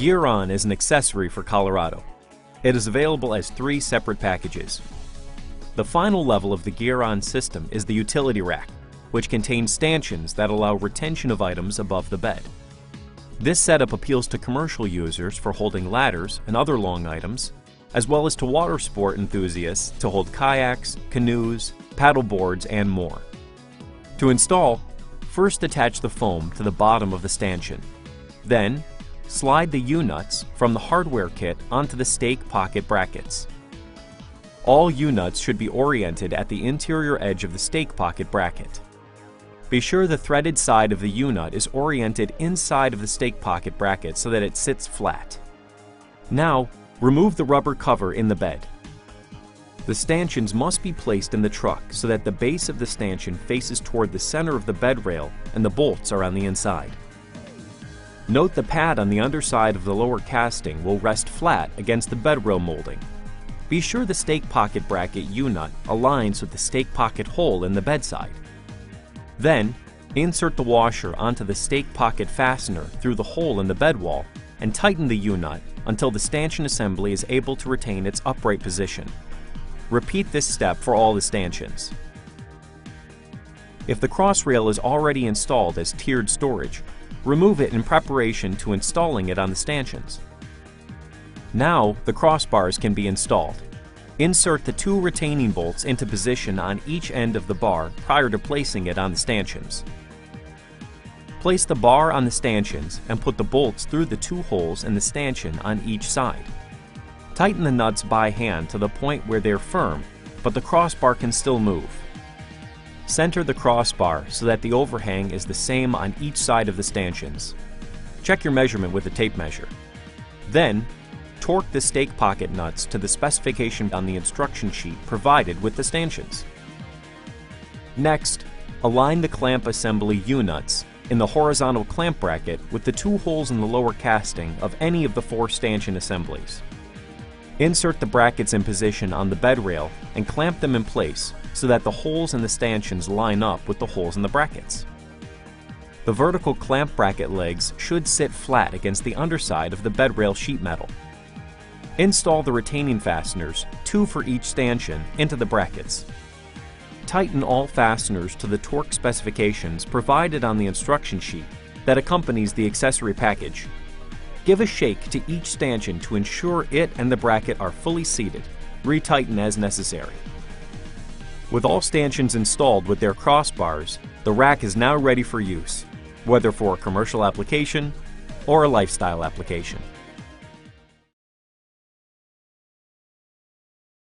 Gear-On is an accessory for Colorado. It is available as 3 separate packages. The final level of the Gear-On system is the utility rack, which contains stanchions that allow retention of items above the bed. This setup appeals to commercial users for holding ladders and other long items, as well as to water sport enthusiasts to hold kayaks, canoes, paddle boards, and more. To install, first attach the foam to the bottom of the stanchion. Then, slide the U-nuts from the hardware kit onto the stake pocket brackets. All U-nuts should be oriented at the interior edge of the stake pocket bracket. Be sure the threaded side of the U-nut is oriented inside of the stake pocket bracket so that it sits flat. Now, remove the rubber cover in the bed. The stanchions must be placed in the truck so that the base of the stanchion faces toward the center of the bed rail and the bolts are on the inside. Note the pad on the underside of the lower casting will rest flat against the bed rail molding. Be sure the stake pocket bracket U-nut aligns with the stake pocket hole in the bedside. Then, insert the washer onto the stake pocket fastener through the hole in the bed wall and tighten the U-nut until the stanchion assembly is able to retain its upright position. Repeat this step for all the stanchions. If the cross rail is already installed as tiered storage, remove it in preparation to installing it on the stanchions. Now the crossbars can be installed. Insert the 2 retaining bolts into position on each end of the bar prior to placing it on the stanchions. Place the bar on the stanchions and put the bolts through the 2 holes in the stanchion on each side. Tighten the nuts by hand to the point where they're firm, but the crossbar can still move. Center the crossbar so that the overhang is the same on each side of the stanchions. Check your measurement with a tape measure. Then, torque the stake pocket nuts to the specification on the instruction sheet provided with the stanchions. Next, align the clamp assembly U-nuts in the horizontal clamp bracket with the 2 holes in the lower casting of any of the 4 stanchion assemblies. Insert the brackets in position on the bed rail and clamp them in place so that the holes in the stanchions line up with the holes in the brackets. The vertical clamp bracket legs should sit flat against the underside of the bed rail sheet metal. Install the retaining fasteners, 2 for each stanchion, into the brackets. Tighten all fasteners to the torque specifications provided on the instruction sheet that accompanies the accessory package. Give a shake to each stanchion to ensure it and the bracket are fully seated. Retighten as necessary. With all stanchions installed with their crossbars, the rack is now ready for use, whether for a commercial application or a lifestyle application.